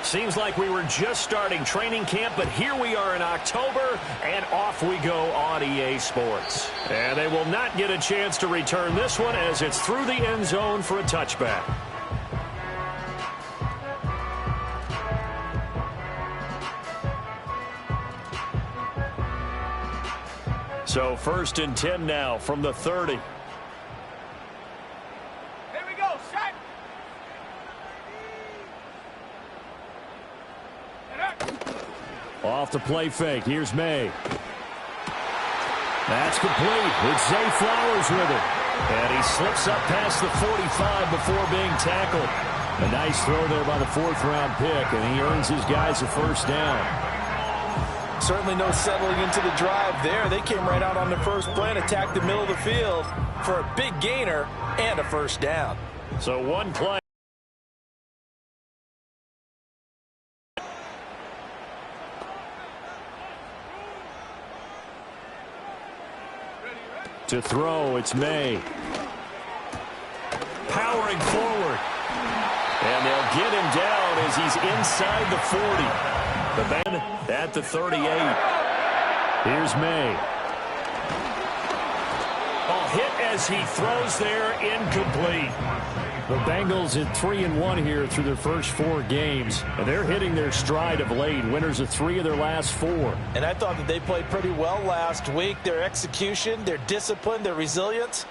Seems like we were just starting training camp, but here we are in October, and off we go on EA Sports. And they will not get a chance to return this one as it's through the end zone for a touchback. So 1st and 10 now from the 30. Off the play fake. Here's May. That's complete. It's Zay Flowers with it. And he slips up past the 45 before being tackled. A nice throw there by the 4th-round pick, and he earns his guys a 1st down. Certainly no settling into the drive there. They came right out on the first play and attacked the middle of the field for a big gainer and a 1st down. So one play. To throw, it's May. Powering forward. And they'll get him down as he's inside the 40. The man at the 38. Here's May. Oh, hit as he throws there, incomplete. The Bengals at 3-1 here through their first 4 games. And they're hitting their stride of late. Winners of 3 of their last 4. And I thought that they played pretty well last week. Their execution, their discipline, their resilience,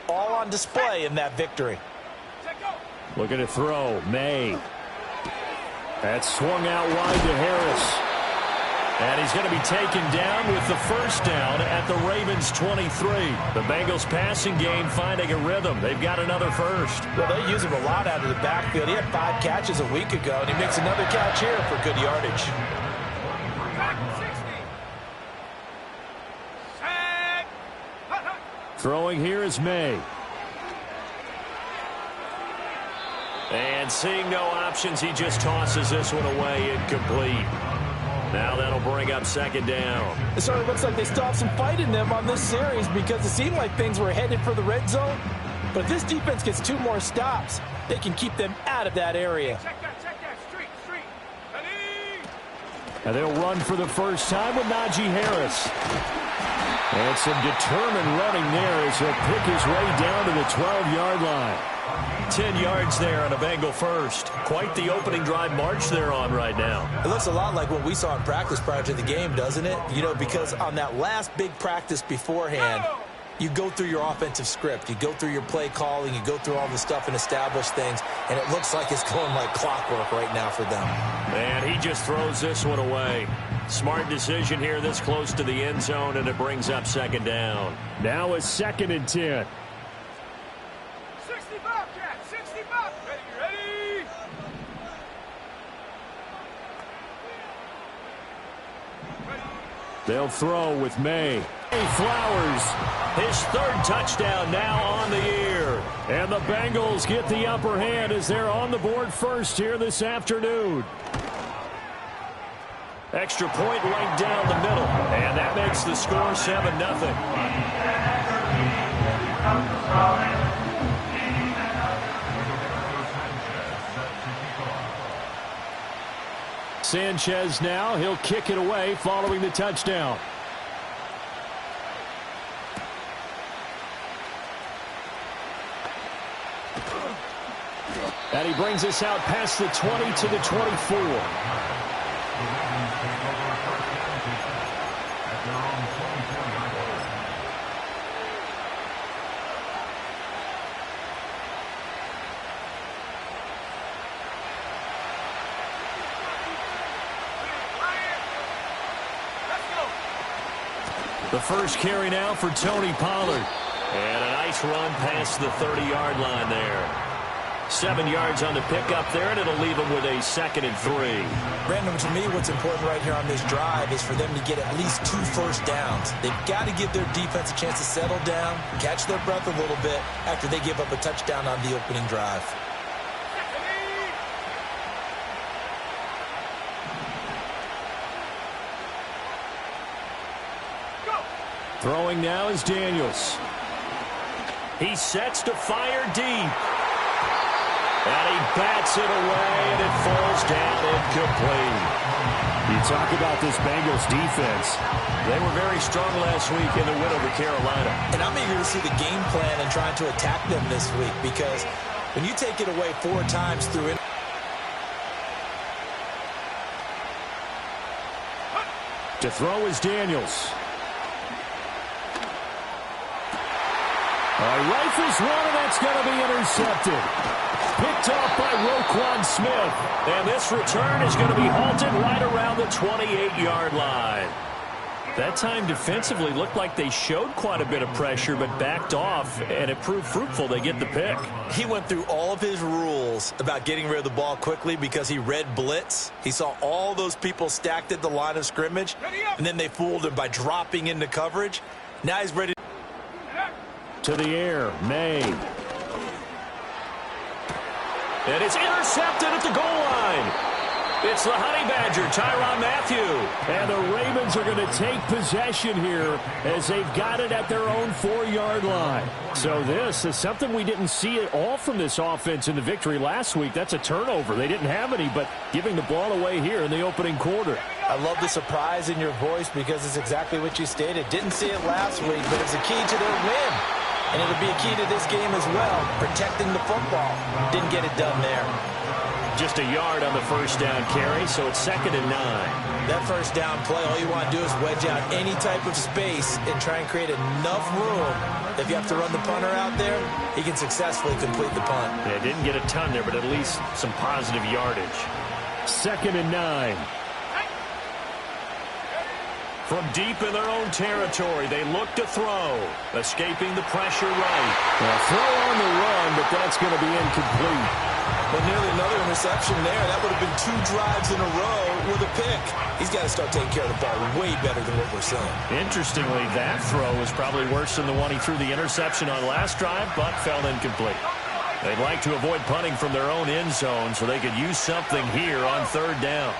all on display in that victory. Looking to throw, May. That's swung out wide to Harris. And he's going to be taken down with the 1st down at the Ravens' 23. The Bengals passing game finding a rhythm. They've got another 1st. Well, they use him a lot out of the backfield. He had 5 catches a week ago, and he makes another catch here for good yardage. Throwing here is May. And seeing no options, he just tosses this one away, incomplete. Now that'll bring up 2nd down. It certainly looks like they still have some fight in them on this series because it seemed like things were headed for the red zone. But if this defense gets 2 more stops, they can keep them out of that area. Check that. Street. Ready? And they'll run for the first time with Najee Harris. And some determined running there as he'll pick his way down to the 12-yard line. 10 yards there on a Bengal 1st. Quite the opening drive march they're on right now. It looks a lot like what we saw in practice prior to the game, doesn't it? You know, because on that last big practice beforehand, you go through your offensive script. You go through your play calling. You go through all the stuff and establish things. And it looks like it's going like clockwork right now for them. And he just throws this one away. Smart decision here this close to the end zone, and it brings up 2nd down. Now it's 2nd and 10. 65, Cat. 65. Ready? They'll throw with May. Flowers, his 3rd touchdown now on the year. And the Bengals get the upper hand as they're on the board first here this afternoon. Extra point right down the middle. And that makes the score 7-0. Sanchez now, he'll kick it away following the touchdown. And he brings us out past the 20 to the 24. The first carry now for Tony Pollard. And a nice run past the 30-yard line there. 7 yards on the pickup there, and it'll leave them with a 2nd and 3. Brandon, to me, what's important right here on this drive is for them to get at least 2 first downs. They've got to give their defense a chance to settle down, catch their breath a little bit after they give up a touchdown on the opening drive. Throwing now is Daniels. He sets to fire deep. And he bats it away, and it falls down incomplete. You talk about this Bengals defense. They were very strong last week in the win over Carolina. And I'm eager to see the game plan and trying to attack them this week, because when you take it away 4 times through To throw is Daniels. Rifles one, and that's going to be intercepted. Picked off by Roquan Smith. And this return is going to be halted right around the 28-yard line. That time defensively looked like they showed quite a bit of pressure but backed off, and it proved fruitful. They get the pick. He went through all of his rules about getting rid of the ball quickly because he read blitz. He saw all those people stacked at the line of scrimmage, and then they fooled him by dropping into coverage. Now he's ready. To the air, May. And it's intercepted at the goal line. It's the Honey Badger, Tyrann Mathieu. And the Ravens are going to take possession here as they've got it at their own 4-yard line. So this is something we didn't see at all from this offense in the victory last week. That's a turnover. They didn't have any, but giving the ball away here in the opening quarter. I love the surprise in your voice because it's exactly what you stated. Didn't see it last week, but it's a key to their win. And it'll be a key to this game as well, protecting the football. Didn't get it done there. Just a yard on the first down carry, so it's 2nd and 9. That first down play, all you want to do is wedge out any type of space and try and create enough room. If you have to run the punter out there, he can successfully complete the punt. Yeah, didn't get a ton there, but at least some positive yardage. 2nd and 9. From deep in their own territory, they look to throw, escaping the pressure right. Well, throw on the run, but that's going to be incomplete. But nearly another interception there. That would have been 2 drives in a row with a pick. He's got to start taking care of the ball way better than what we're seeing. Interestingly, that throw was probably worse than the one he threw the interception on last drive, but fell incomplete. They'd like to avoid punting from their own end zone so they could use something here on 3rd down.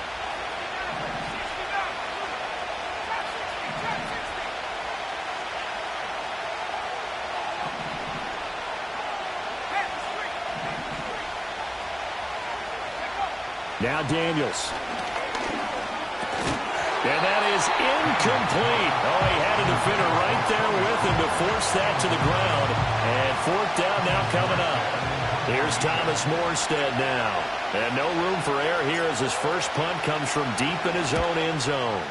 Now Daniels. And that is incomplete. Oh, he had a defender right there with him to force that to the ground. And 4th down now coming up. Here's Thomas Morstead now. And no room for error here as his first punt comes from deep in his own end zone.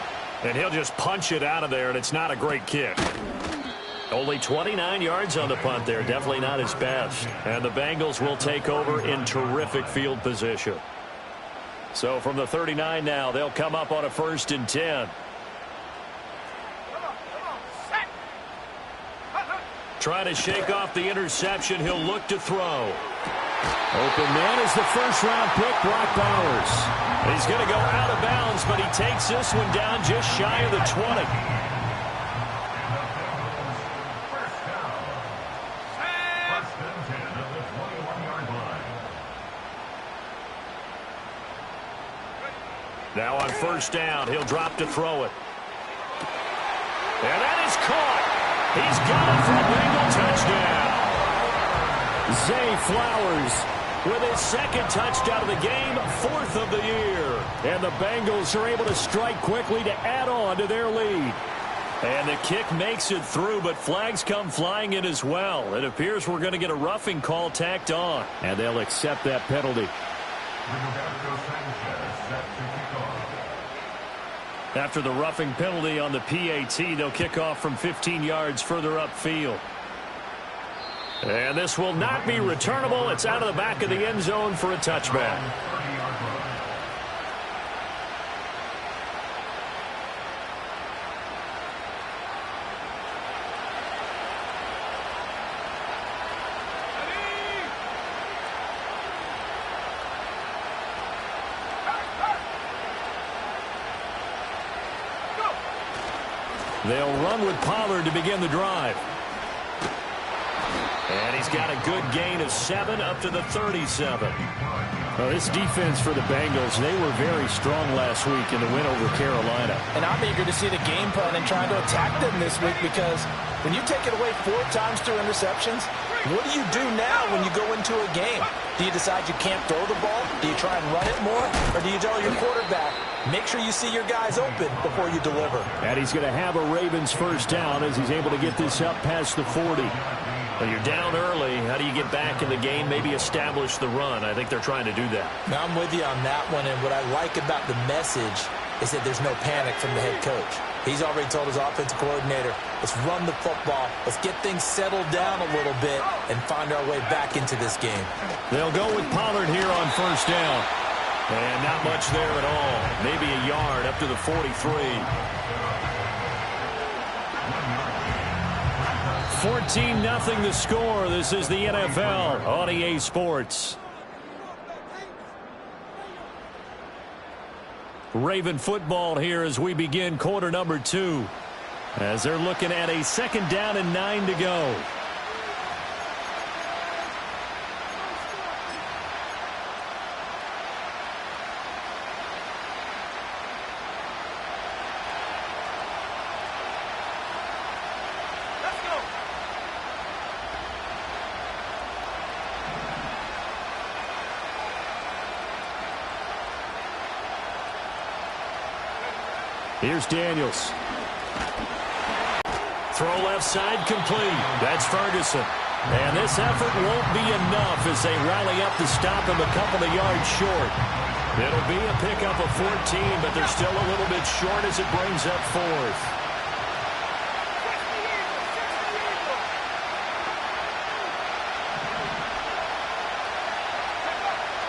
And he'll just punch it out of there, and it's not a great kick. Only 29 yards on the punt there. Definitely not his best. And the Bengals will take over in terrific field position. So from the 39 now, they'll come up on a 1st and 10. Trying to shake off the interception. He'll look to throw. Open man is the first-round pick, Brock Bowers. He's going to go out of bounds, but he takes this one down just shy of the 20. Now on 1st down, he'll drop to throw it. And that is caught. He's got it for a Bengal touchdown. Zay Flowers with his 2nd touchdown of the game, 4th of the year. And the Bengals are able to strike quickly to add on to their lead. And the kick makes it through, but flags come flying in as well. It appears we're going to get a roughing call tacked on. And they'll accept that penalty. After the roughing penalty on the PAT, they'll kick off from 15 yards further upfield. And this will not be returnable. It's out of the back of the end zone for a touchback. They'll run with Pollard to begin the drive. And he's got a good gain of 7 up to the 37. Well, this defense for the Bengals, they were very strong last week in the win over Carolina. And I'm eager to see the game plan and trying to attack them this week, because when you take it away 4 times through interceptions, What do you do now when you go into a game? Do you decide you can't throw the ball? Do you try and run it more? Or do you tell your quarterback, make sure you see your guys open before you deliver? And he's going to have a Ravens first down as he's able to get this up past the 40. When you're down early, how do you get back in the game, maybe establish the run? I think they're trying to do that. Now, I'm with you on that one, and what I like about the message is that there's no panic from the head coach. He's already told his offensive coordinator, let's run the football, let's get things settled down a little bit and find our way back into this game. They'll go with Pollard here on first down. And not much there at all. Maybe a yard up to the 43. 14-0 the score. This is the NFL on EA Sports. Raven football here as we begin quarter number 2. As they're looking at a second down and 9 to go. Here's Daniels. Throw left side complete. That's Ferguson. And this effort won't be enough as they rally up to stop him a couple of yards short. It'll be a pickup of 14, but they're still a little bit short as it brings up 4th.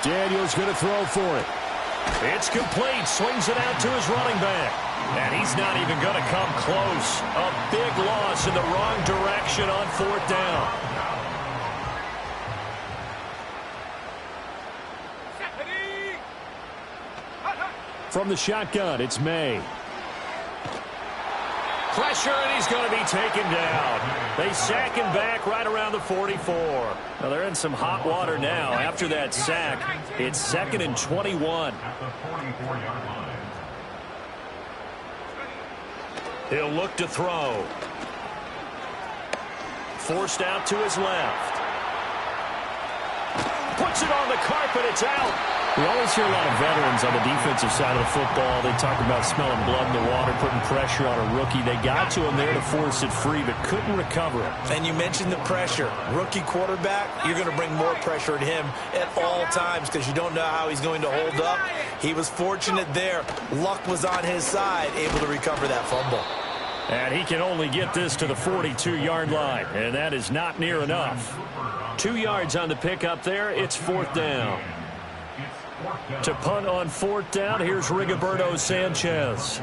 Daniels going to throw for it. It's complete. Swings it out to his running back. And he's not even going to come close. A big loss in the wrong direction on 4th down. From the shotgun, it's May. Pressure, and he's going to be taken down. They sack him back right around the 44. Now they're in some hot water now. After that sack, it's 2nd and 21. He'll look to throw. Forced out to his left. Puts it on the carpet. It's out. We always hear a lot of veterans on the defensive side of the football. They talk about smelling blood in the water, putting pressure on a rookie. They got to him there to force it free, but couldn't recover it. And you mentioned the pressure. Rookie quarterback, you're going to bring more pressure at him at all times because you don't know how he's going to hold up. He was fortunate there. Luck was on his side, able to recover that fumble. And he can only get this to the 42-yard line, and that is not near enough. 2 yards on the pickup there. It's 4th down. To punt on 4th down, here's Rigoberto Sanchez.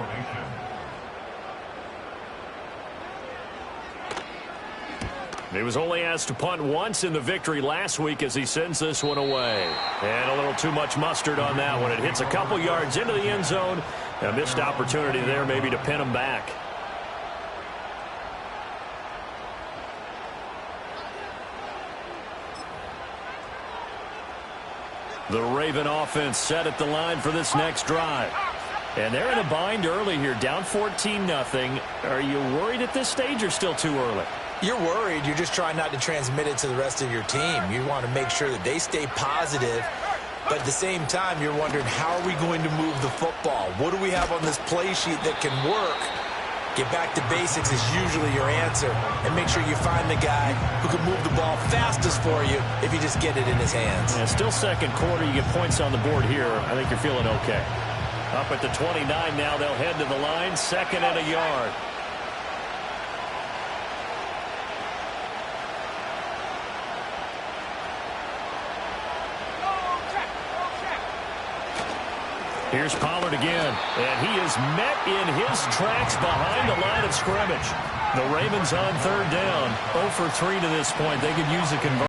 He was only asked to punt once in the victory last week as he sends this one away. And a little too much mustard on that one. It hits a couple yards into the end zone. A missed opportunity there maybe to pin him back. The Raven offense set at the line for this next drive. And they're in a bind early here, down 14-0. Are you worried at this stage or still too early? You're worried. You're just trying not to transmit it to the rest of your team. You want to make sure that they stay positive. But at the same time, you're wondering, how are we going to move the football? What do we have on this play sheet that can work? Get back to basics is usually your answer. And make sure you find the guy who can move the ball fastest for you if you just get it in his hands. Yeah, still second quarter. You get points on the board here. I think you're feeling okay. Up at the 29 now. They'll head to the line. 2nd and a yard. Here's Pollard again, and he is met in his tracks behind the line of scrimmage. The Ravens on 3rd down, 0 for 3 to this point. They could use a conversion.